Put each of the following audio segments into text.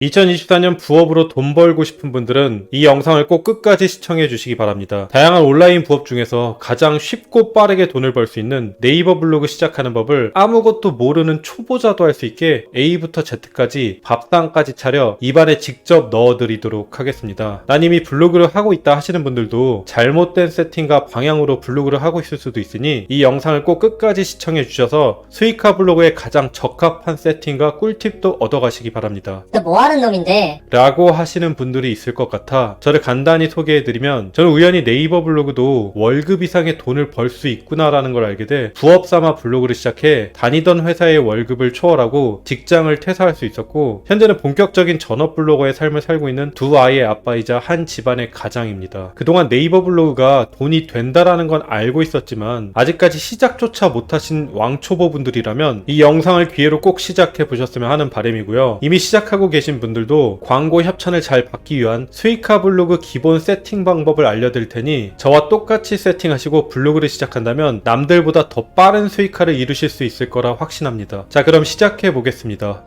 2024년 부업으로 돈 벌고 싶은 분들은 이 영상을 꼭 끝까지 시청해 주시기 바랍니다. 다양한 온라인 부업 중에서 가장 쉽고 빠르게 돈을 벌 수 있는 네이버 블로그 시작하는 법을 아무것도 모르는 초보자도 할 수 있게 A부터 Z까지 밥상까지 차려 입안에 직접 넣어드리도록 하겠습니다. 난 이미 블로그를 하고 있다 하시는 분들도 잘못된 세팅과 방향으로 블로그를 하고 있을 수도 있으니 이 영상을 꼭 끝까지 시청해 주셔서 수익화 블로그에 가장 적합한 세팅과 꿀팁도 얻어가시기 바랍니다. 너 뭐하는 놈인데? 라고 하시는 분들이 있을 것 같아 저를 간단히 소개해드리면, 저는 우연히 네이버 블로그도 월급 이상의 돈을 벌 수 있구나라는 걸 알게 돼 부업 삼아 블로그를 시작해 다니던 회사의 월급을 초월하고 직장을 퇴사할 수 있었고, 현재는 본격적인 전업 블로거의 삶을 살고 있는 두 아이의 아빠이자 한 집안의 가장입니다. 그동안 네이버 블로그가 돈이 된다라는 건 알고 있었지만 아직까지 시작조차 못하신 왕초보분들이라면 이 영상을 기회로 꼭 시작해 보셨으면 하는 바람이고요. 이미 시작하고 계신 분들도 광고 협찬을 잘 받기 위한 수익화 블로그 기본 세팅 방법을 알려드릴 테니 저와 똑같이 세팅하시고 블로그를 시작한다면 남들보다 더 빠른 수익화를 이루실 수 있을 거라 확신합니다. 자, 그럼 시작해 보겠습니다.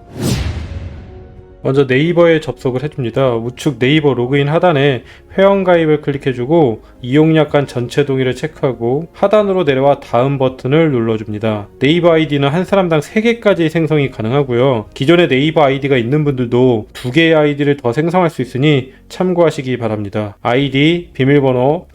먼저 네이버에 접속을 해줍니다. 우측 네이버 로그인 하단에 회원가입을 클릭해주고 이용약관 전체 동의를 체크하고 하단으로 내려와 다음 버튼을 눌러줍니다. 네이버 아이디는 한 사람당 3개까지 생성이 가능하고요. 기존에 네이버 아이디가 있는 분들도 2개의 아이디를 더 생성할 수 있으니 참고하시기 바랍니다. 아이디, 비밀번호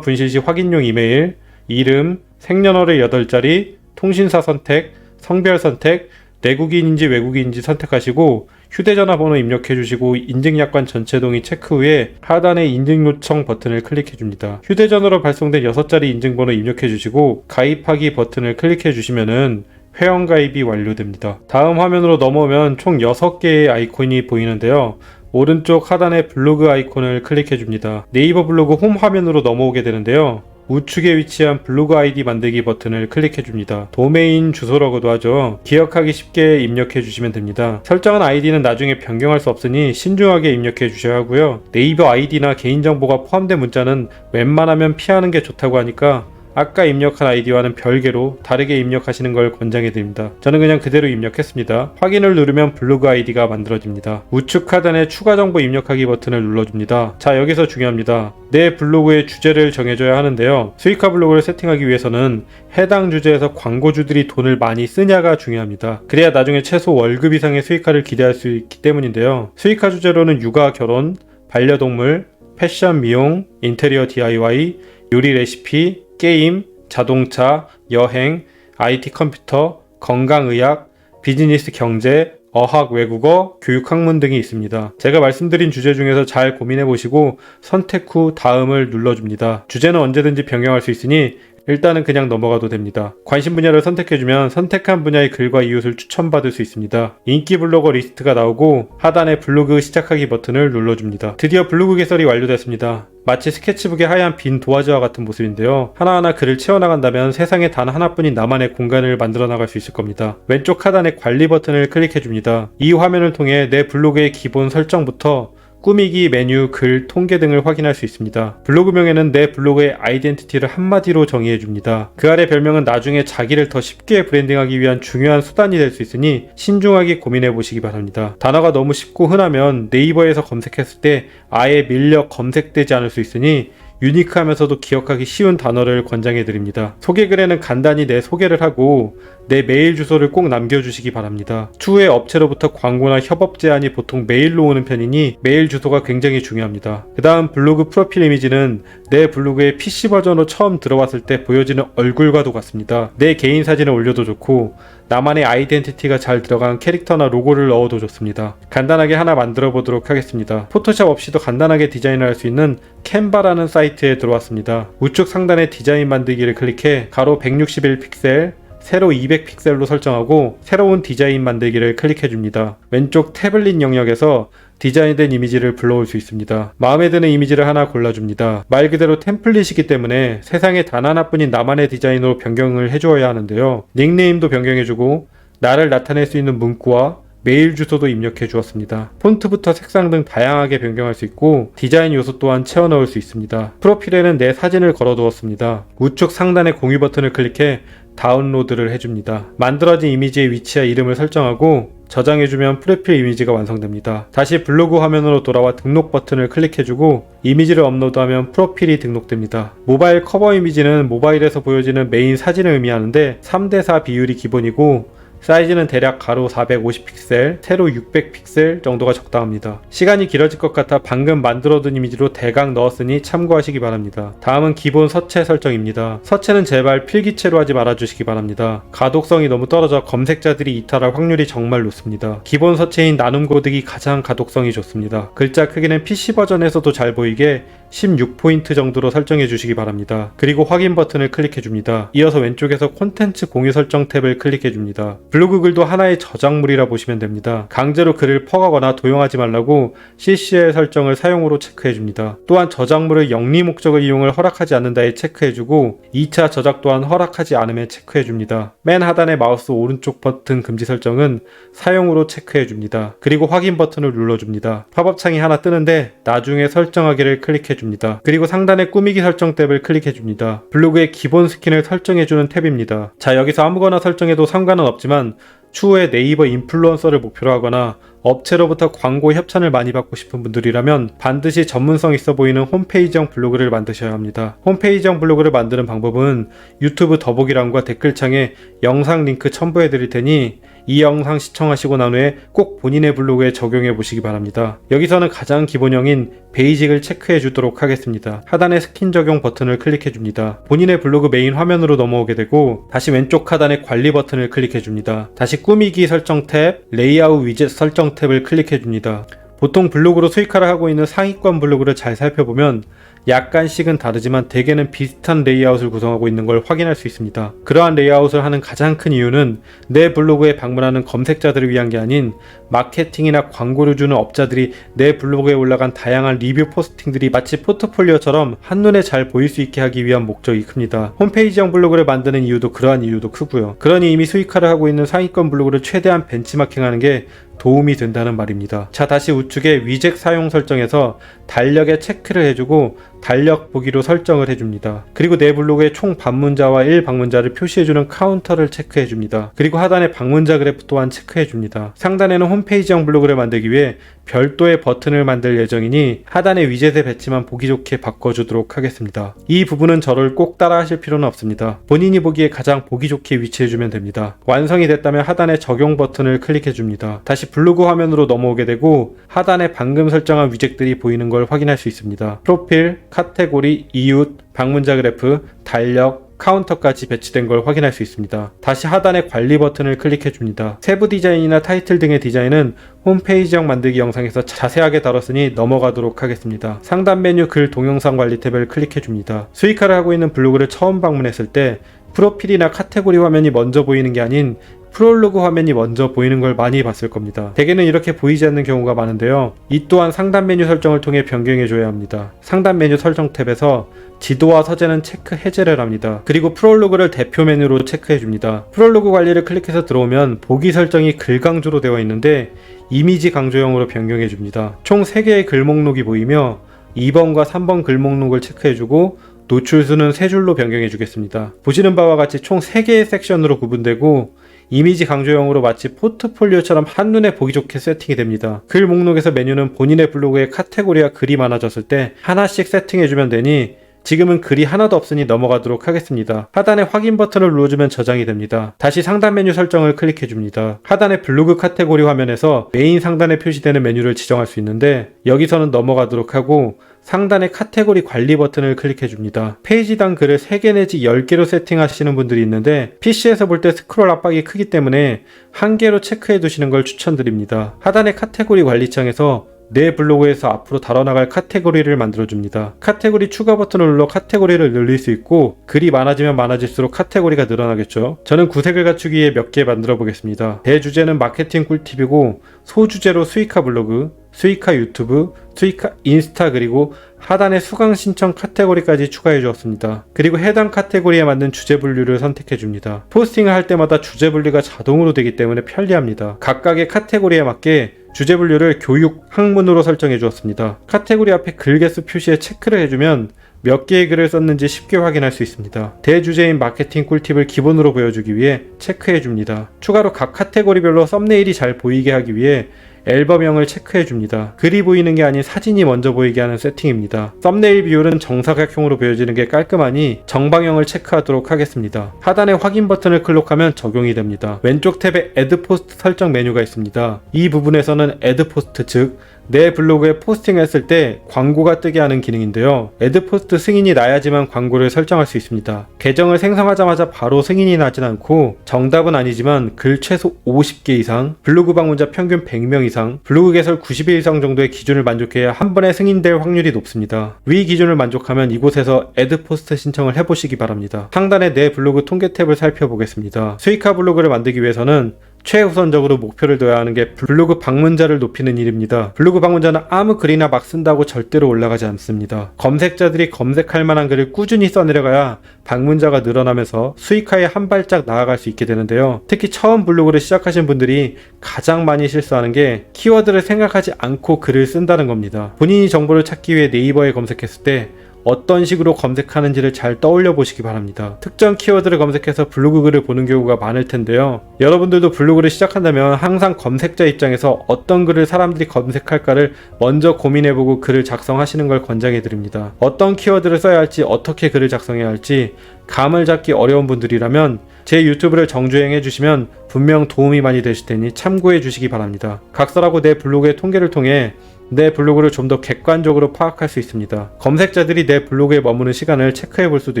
분실 시 확인용 이메일, 이름, 생년월일 8자리, 통신사 선택, 성별 선택, 내국인인지 외국인인지 선택하시고 휴대전화 번호 입력해주시고 인증약관 전체 동의 체크 후에 하단의 인증 요청 버튼을 클릭해줍니다. 휴대전화로 발송된 6자리 인증번호 입력해주시고 가입하기 버튼을 클릭해주시면은 회원가입이 완료됩니다. 다음 화면으로 넘어오면 총 6개의 아이콘이 보이는데요. 오른쪽 하단의 블로그 아이콘을 클릭해줍니다. 네이버 블로그 홈 화면으로 넘어오게 되는데요. 우측에 위치한 블로그 아이디 만들기 버튼을 클릭해줍니다. 도메인 주소라고도 하죠. 기억하기 쉽게 입력해주시면 됩니다. 설정한 아이디는 나중에 변경할 수 없으니 신중하게 입력해주셔야 하고요. 네이버 아이디나 개인정보가 포함된 문자는 웬만하면 피하는 게 좋다고 하니까 아까 입력한 아이디와는 별개로 다르게 입력하시는 걸 권장해드립니다. 저는 그냥 그대로 입력했습니다. 확인을 누르면 블로그 아이디가 만들어집니다. 우측 하단에 추가 정보 입력하기 버튼을 눌러줍니다. 자, 여기서 중요합니다. 내 블로그의 주제를 정해줘야 하는데요. 수익화 블로그를 세팅하기 위해서는 해당 주제에서 광고주들이 돈을 많이 쓰냐가 중요합니다. 그래야 나중에 최소 월급 이상의 수익화를 기대할 수 있기 때문인데요. 수익화 주제로는 육아, 결혼, 반려동물, 패션, 미용, 인테리어 DIY, 요리 레시피, 게임, 자동차, 여행, IT 컴퓨터, 건강의학, 비즈니스 경제, 어학 외국어, 교육학문 등이 있습니다. 제가 말씀드린 주제 중에서 잘 고민해보시고 선택 후 다음을 눌러줍니다. 주제는 언제든지 변경할 수 있으니 일단은 그냥 넘어가도 됩니다. 관심 분야를 선택해주면 선택한 분야의 글과 이웃을 추천받을 수 있습니다. 인기 블로거 리스트가 나오고 하단에 블로그 시작하기 버튼을 눌러줍니다. 드디어 블로그 개설이 완료됐습니다. 마치 스케치북의 하얀 빈 도화지와 같은 모습인데요. 하나하나 글을 채워나간다면 세상에 단 하나뿐인 나만의 공간을 만들어 나갈 수 있을 겁니다. 왼쪽 하단에 관리 버튼을 클릭해줍니다. 이 화면을 통해 내 블로그의 기본 설정부터 꾸미기, 메뉴, 글, 통계 등을 확인할 수 있습니다. 블로그명에는 내 블로그의 아이덴티티를 한마디로 정의해줍니다. 그 아래 별명은 나중에 자기를 더 쉽게 브랜딩하기 위한 중요한 수단이 될 수 있으니 신중하게 고민해보시기 바랍니다. 단어가 너무 쉽고 흔하면 네이버에서 검색했을 때 아예 밀려 검색되지 않을 수 있으니 유니크하면서도 기억하기 쉬운 단어를 권장해드립니다. 소개글에는 간단히 내 소개를 하고 내 메일 주소를 꼭 남겨주시기 바랍니다. 추후에 업체로부터 광고나 협업 제안이 보통 메일로 오는 편이니 메일 주소가 굉장히 중요합니다. 그 다음 블로그 프로필 이미지는 내 블로그의 PC 버전으로 처음 들어왔을 때 보여지는 얼굴과도 같습니다. 내 개인 사진을 올려도 좋고 나만의 아이덴티티가 잘 들어간 캐릭터나 로고를 넣어도 좋습니다. 간단하게 하나 만들어 보도록 하겠습니다. 포토샵 없이도 간단하게 디자인을 할 수 있는 캔바라는 사이트에 들어왔습니다. 우측 상단에 디자인 만들기를 클릭해 가로 161픽셀, 세로 200픽셀로 설정하고 새로운 디자인 만들기를 클릭해줍니다. 왼쪽 태블릿 영역에서 디자인된 이미지를 불러올 수 있습니다. 마음에 드는 이미지를 하나 골라줍니다. 말 그대로 템플릿이기 때문에 세상에 단 하나뿐인 나만의 디자인으로 변경을 해주어야 하는데요. 닉네임도 변경해주고 나를 나타낼 수 있는 문구와 메일 주소도 입력해 주었습니다. 폰트부터 색상 등 다양하게 변경할 수 있고 디자인 요소 또한 채워 넣을 수 있습니다. 프로필에는 내 사진을 걸어 두었습니다. 우측 상단의 공유 버튼을 클릭해 다운로드를 해줍니다. 만들어진 이미지의 위치와 이름을 설정하고 저장해주면 프로필 이미지가 완성됩니다. 다시 블로그 화면으로 돌아와 등록 버튼을 클릭해주고 이미지를 업로드하면 프로필이 등록됩니다. 모바일 커버 이미지는 모바일에서 보여지는 메인 사진을 의미하는데 3:4 비율이 기본이고 사이즈는 대략 가로 450픽셀, 세로 600픽셀 정도가 적당합니다. 시간이 길어질 것 같아 방금 만들어둔 이미지로 대강 넣었으니 참고하시기 바랍니다. 다음은 기본 서체 설정입니다. 서체는 제발 필기체로 하지 말아주시기 바랍니다. 가독성이 너무 떨어져 검색자들이 이탈할 확률이 정말 높습니다. 기본 서체인 나눔 고딕이 가장 가독성이 좋습니다. 글자 크기는 PC 버전에서도 잘 보이게 16포인트 정도로 설정해 주시기 바랍니다. 그리고 확인 버튼을 클릭해 줍니다. 이어서 왼쪽에서 콘텐츠 공유 설정 탭을 클릭해 줍니다. 블로그 글도 하나의 저작물이라 보시면 됩니다. 강제로 글을 퍼가거나 도용하지 말라고 CCL 설정을 사용으로 체크해 줍니다. 또한 저작물을 영리 목적을 이용을 허락하지 않는다에 체크해 주고 2차 저작 또한 허락하지 않음에 체크해 줍니다. 맨 하단의 마우스 오른쪽 버튼 금지 설정은 사용으로 체크해 줍니다. 그리고 확인 버튼을 눌러 줍니다. 팝업 창이 하나 뜨는데 나중에 설정하기를 클릭해 줍니다. 그리고 상단의 꾸미기 설정 탭을 클릭해 줍니다. 블로그의 기본 스킨을 설정해 주는 탭입니다. 자, 여기서 아무거나 설정해도 상관은 없지만 추후에 네이버 인플루언서를 목표로 하거나 업체로부터 광고 협찬을 많이 받고 싶은 분들이라면 반드시 전문성 있어 보이는 홈페이지형 블로그를 만드셔야 합니다. 홈페이지형 블로그를 만드는 방법은 유튜브 더보기란과 댓글창에 영상 링크 첨부해 드릴 테니 이 영상 시청하시고 난 후에 꼭 본인의 블로그에 적용해 보시기 바랍니다. 여기서는 가장 기본형인 베이직을 체크해 주도록 하겠습니다. 하단의 스킨 적용 버튼을 클릭해 줍니다. 본인의 블로그 메인 화면으로 넘어오게 되고 다시 왼쪽 하단의 관리 버튼을 클릭해 줍니다. 다시 꾸미기 설정 탭, 레이아웃 위젯 설정 탭을 클릭해 줍니다. 보통 블로그로 수익화를 하고 있는 상위권 블로그를 잘 살펴보면 약간씩은 다르지만 대개는 비슷한 레이아웃을 구성하고 있는 걸 확인할 수 있습니다. 그러한 레이아웃을 하는 가장 큰 이유는 내 블로그에 방문하는 검색자들을 위한 게 아닌 마케팅이나 광고를 주는 업자들이 내 블로그에 올라간 다양한 리뷰 포스팅들이 마치 포트폴리오처럼 한눈에 잘 보일 수 있게 하기 위한 목적이 큽니다. 홈페이지형 블로그를 만드는 이유도 그러한 이유도 크고요. 그러니 이미 수익화를 하고 있는 상위권 블로그를 최대한 벤치마킹하는 게 도움이 된다는 말입니다. 자, 다시 우측에 위젯 사용 설정에서 달력에 체크를 해주고 달력 보기로 설정을 해줍니다. 그리고 내 블로그에 총 방문자와 1방문자를 표시해주는 카운터를 체크해줍니다. 그리고 하단에 방문자 그래프 또한 체크해줍니다. 상단에는 홈페이지형 블로그를 만들기 위해 별도의 버튼을 만들 예정이니 하단의 위젯의 배치만 보기 좋게 바꿔주도록 하겠습니다. 이 부분은 저를 꼭 따라 하실 필요는 없습니다. 본인이 보기에 가장 보기 좋게 위치해주면 됩니다. 완성이 됐다면 하단의 적용 버튼을 클릭해줍니다. 다시 블로그 화면으로 넘어오게 되고 하단에 방금 설정한 위젯들이 보이는 걸 확인할 수 있습니다. 프로필, 카테고리, 이웃, 방문자 그래프, 달력, 카운터까지 배치된 걸 확인할 수 있습니다. 다시 하단의 관리 버튼을 클릭해 줍니다. 세부 디자인이나 타이틀 등의 디자인은 홈페이지형 만들기 영상에서 자세하게 다뤘으니 넘어가도록 하겠습니다. 상단 메뉴 글 동영상 관리 탭을 클릭해 줍니다. 수익화를 하고 있는 블로그를 처음 방문했을 때 프로필이나 카테고리 화면이 먼저 보이는 게 아닌 프롤로그 화면이 먼저 보이는 걸 많이 봤을 겁니다. 대개는 이렇게 보이지 않는 경우가 많은데요. 이 또한 상단 메뉴 설정을 통해 변경해 줘야 합니다. 상단 메뉴 설정 탭에서 지도와 서재는 체크 해제를 합니다. 그리고 프롤로그를 대표 메뉴로 체크해 줍니다. 프롤로그 관리를 클릭해서 들어오면 보기 설정이 글 강조로 되어 있는데 이미지 강조형으로 변경해 줍니다. 총 3개의 글 목록이 보이며 2번과 3번 글 목록을 체크해 주고 노출수는 3줄로 변경해 주겠습니다. 보시는 바와 같이 총 3개의 섹션으로 구분되고 이미지 강조형으로 마치 포트폴리오처럼 한눈에 보기 좋게 세팅이 됩니다. 글 목록에서 메뉴는 본인의 블로그에 카테고리와 글이 많아졌을 때 하나씩 세팅해주면 되니 지금은 글이 하나도 없으니 넘어가도록 하겠습니다. 하단에 확인 버튼을 눌러주면 저장이 됩니다. 다시 상단 메뉴 설정을 클릭해줍니다. 하단의 블로그 카테고리 화면에서 메인 상단에 표시되는 메뉴를 지정할 수 있는데 여기서는 넘어가도록 하고 상단의 카테고리 관리 버튼을 클릭해줍니다. 페이지당 글을 3개 내지 10개로 세팅하시는 분들이 있는데 PC에서 볼 때 스크롤 압박이 크기 때문에 1개로 체크해 두시는 걸 추천드립니다. 하단의 카테고리 관리창에서 내 블로그에서 앞으로 다뤄나갈 카테고리를 만들어줍니다. 카테고리 추가 버튼을 눌러 카테고리를 늘릴 수 있고 글이 많아지면 많아질수록 카테고리가 늘어나겠죠. 저는 구색을 갖추기 위해 몇 개 만들어 보겠습니다. 대주제는 마케팅 꿀팁이고 소주제로 수익화 블로그, 수익화 유튜브, 수익화 인스타 그리고 하단에 수강 신청 카테고리까지 추가해 주었습니다. 그리고 해당 카테고리에 맞는 주제 분류를 선택해 줍니다. 포스팅을 할 때마다 주제 분류가 자동으로 되기 때문에 편리합니다. 각각의 카테고리에 맞게 주제 분류를 교육, 학문으로 설정해 주었습니다. 카테고리 앞에 글 개수 표시에 체크를 해주면 몇 개의 글을 썼는지 쉽게 확인할 수 있습니다. 대주제인 마케팅 꿀팁을 기본으로 보여주기 위해 체크해 줍니다. 추가로 각 카테고리별로 썸네일이 잘 보이게 하기 위해 앨범형을 체크해 줍니다. 글이 보이는 게 아닌 사진이 먼저 보이게 하는 세팅입니다. 썸네일 비율은 정사각형으로 보여지는 게 깔끔하니 정방형을 체크하도록 하겠습니다. 하단에 확인 버튼을 클릭하면 적용이 됩니다. 왼쪽 탭에 애드 포스트 설정 메뉴가 있습니다. 이 부분에서는 애드 포스트, 즉 내 블로그에 포스팅했을 때 광고가 뜨게 하는 기능인데요. 애드 포스트 승인이 나야지만 광고를 설정할 수 있습니다. 계정을 생성하자마자 바로 승인이 나진 않고 정답은 아니지만 글 최소 50개 이상, 블로그 방문자 평균 100명 이상, 블로그 개설 90일 이상 정도의 기준을 만족해야 한 번에 승인될 확률이 높습니다. 위 기준을 만족하면 이곳에서 애드 포스트 신청을 해보시기 바랍니다. 상단에 내 블로그 통계 탭을 살펴보겠습니다. 수익화 블로그를 만들기 위해서는 최우선적으로 목표를 둬야 하는 게 블로그 방문자를 높이는 일입니다. 블로그 방문자는 아무 글이나 막 쓴다고 절대로 올라가지 않습니다. 검색자들이 검색할 만한 글을 꾸준히 써내려가야 방문자가 늘어나면서 수익화에 한 발짝 나아갈 수 있게 되는데요. 특히 처음 블로그를 시작하신 분들이 가장 많이 실수하는 게 키워드를 생각하지 않고 글을 쓴다는 겁니다. 본인이 정보를 찾기 위해 네이버에 검색했을 때 어떤 식으로 검색하는지를 잘 떠올려 보시기 바랍니다. 특정 키워드를 검색해서 블로그 글을 보는 경우가 많을 텐데요. 여러분들도 블로그를 시작한다면 항상 검색자 입장에서 어떤 글을 사람들이 검색할까를 먼저 고민해보고 글을 작성하시는 걸 권장해 드립니다. 어떤 키워드를 써야 할지, 어떻게 글을 작성해야 할지 감을 잡기 어려운 분들이라면 제 유튜브를 정주행해 주시면 분명 도움이 많이 되실 테니 참고해 주시기 바랍니다. 각설하고 내 블로그의 통계를 통해 내 블로그를 좀 더 객관적으로 파악할 수 있습니다. 검색자들이 내 블로그에 머무는 시간을 체크해 볼 수도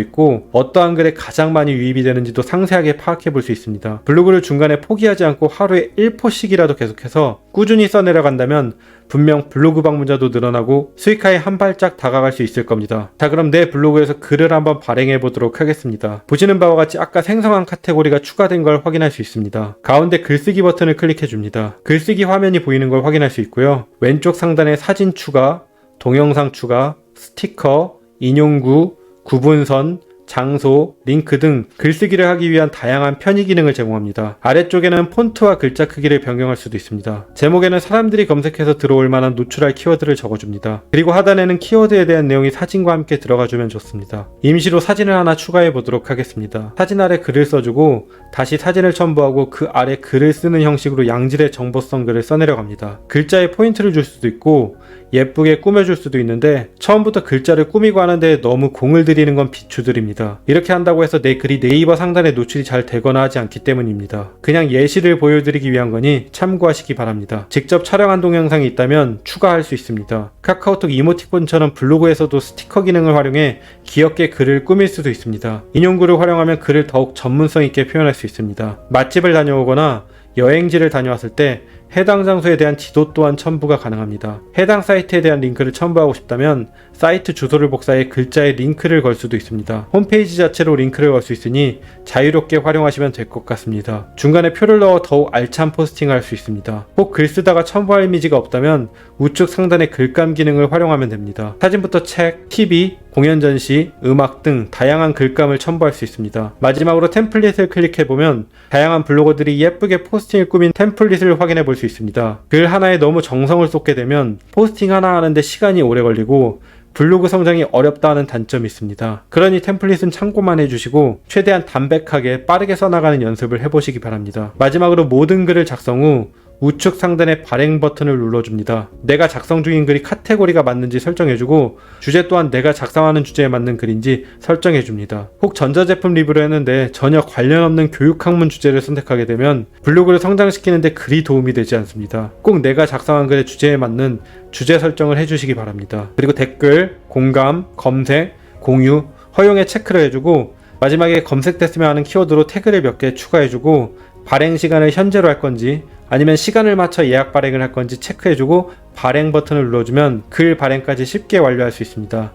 있고 어떠한 글에 가장 많이 유입이 되는지도 상세하게 파악해 볼 수 있습니다. 블로그를 중간에 포기하지 않고 하루에 1포씩이라도 계속해서 꾸준히 써내려간다면 분명 블로그 방문자도 늘어나고 수익화에 한 발짝 다가갈 수 있을 겁니다. 자, 그럼 내 블로그에서 글을 한번 발행해 보도록 하겠습니다. 보시는 바와 같이 아까 생성한 카테고리가 추가된 걸 확인할 수 있습니다. 가운데 글쓰기 버튼을 클릭해 줍니다. 글쓰기 화면이 보이는 걸 확인할 수 있고요. 왼쪽 상단에 사진 추가, 동영상 추가, 스티커, 인용구, 구분선, 장소, 링크 등 글쓰기를 하기 위한 다양한 편의 기능을 제공합니다. 아래쪽에는 폰트와 글자 크기를 변경할 수도 있습니다. 제목에는 사람들이 검색해서 들어올 만한 노출할 키워드를 적어줍니다. 그리고 하단에는 키워드에 대한 내용이 사진과 함께 들어가주면 좋습니다. 임시로 사진을 하나 추가해 보도록 하겠습니다. 사진 아래 글을 써주고 다시 사진을 첨부하고 그 아래 글을 쓰는 형식으로 양질의 정보성 글을 써내려갑니다. 글자에 포인트를 줄 수도 있고 예쁘게 꾸며줄 수도 있는데 처음부터 글자를 꾸미고 하는데 너무 공을 들이는 건 비추드립니다. 이렇게 한다고 해서 내 글이 네이버 상단에 노출이 잘 되거나 하지 않기 때문입니다. 그냥 예시를 보여드리기 위한 거니 참고하시기 바랍니다. 직접 촬영한 동영상이 있다면 추가할 수 있습니다. 카카오톡 이모티콘처럼 블로그에서도 스티커 기능을 활용해 귀엽게 글을 꾸밀 수도 있습니다. 인용구를 활용하면 글을 더욱 전문성 있게 표현할 수 있습니다. 맛집을 다녀오거나 여행지를 다녀왔을 때 해당 장소에 대한 지도 또한 첨부가 가능합니다. 해당 사이트에 대한 링크를 첨부하고 싶다면 사이트 주소를 복사해 글자에 링크를 걸 수도 있습니다. 홈페이지 자체로 링크를 걸 수 있으니 자유롭게 활용하시면 될 것 같습니다. 중간에 표를 넣어 더욱 알찬 포스팅을 할 수 있습니다. 혹 글 쓰다가 첨부할 이미지가 없다면 우측 상단의 글감 기능을 활용하면 됩니다. 사진부터 책, TV, 공연 전시, 음악 등 다양한 글감을 첨부할 수 있습니다. 마지막으로 템플릿을 클릭해보면 다양한 블로거들이 예쁘게 포스팅을 꾸민 템플릿을 확인해 볼 수 있습니다. 글 하나에 너무 정성을 쏟게 되면 포스팅 하나 하는데 시간이 오래 걸리고 블로그 성장이 어렵다 하는 단점이 있습니다. 그러니 템플릿은 참고만 해주시고 최대한 담백하게 빠르게 써나가는 연습을 해보시기 바랍니다. 마지막으로 모든 글을 작성 후 우측 상단의 발행 버튼을 눌러줍니다. 내가 작성 중인 글이 카테고리가 맞는지 설정해주고 주제 또한 내가 작성하는 주제에 맞는 글인지 설정해줍니다. 혹 전자제품 리뷰를 했는데 전혀 관련 없는 교육학문 주제를 선택하게 되면 블로그를 성장시키는데 그리 도움이 되지 않습니다. 꼭 내가 작성한 글의 주제에 맞는 주제 설정을 해주시기 바랍니다. 그리고 댓글, 공감, 검색, 공유, 허용에 체크를 해주고 마지막에 검색됐으면 하는 키워드로 태그를 몇 개 추가해주고 발행 시간을 현재로 할 건지 아니면 시간을 맞춰 예약 발행을 할 건지 체크해주고 발행 버튼을 눌러주면 글 발행까지 쉽게 완료할 수 있습니다.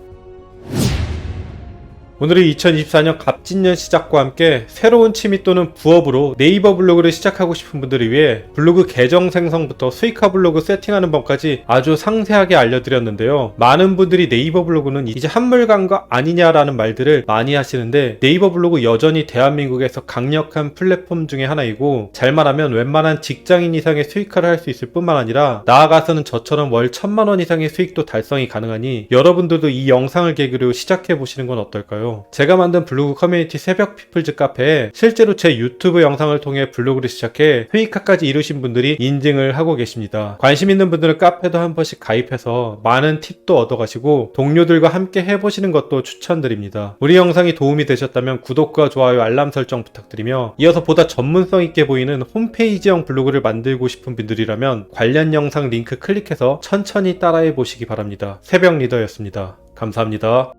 오늘은 2024년 갑진년 시작과 함께 새로운 취미 또는 부업으로 네이버 블로그를 시작하고 싶은 분들을 위해 블로그 계정 생성부터 수익화 블로그 세팅하는 법까지 아주 상세하게 알려드렸는데요. 많은 분들이 네이버 블로그는 이제 한물간거 아니냐라는 말들을 많이 하시는데, 네이버 블로그 여전히 대한민국에서 강력한 플랫폼 중에 하나이고, 잘 말하면 웬만한 직장인 이상의 수익화를 할 수 있을 뿐만 아니라 나아가서는 저처럼 월 1000만원 이상의 수익도 달성이 가능하니 여러분들도 이 영상을 계기로 시작해보시는 건 어떨까요? 제가 만든 블로그 커뮤니티 새벽 피플즈 카페에 실제로 제 유튜브 영상을 통해 블로그를 시작해 수익화까지 이루신 분들이 인증을 하고 계십니다. 관심 있는 분들은 카페도 한 번씩 가입해서 많은 팁도 얻어가시고 동료들과 함께 해보시는 것도 추천드립니다. 우리 영상이 도움이 되셨다면 구독과 좋아요, 알람 설정 부탁드리며, 이어서 보다 전문성 있게 보이는 홈페이지형 블로그를 만들고 싶은 분들이라면 관련 영상 링크 클릭해서 천천히 따라해 보시기 바랍니다. 새벽 리더였습니다. 감사합니다.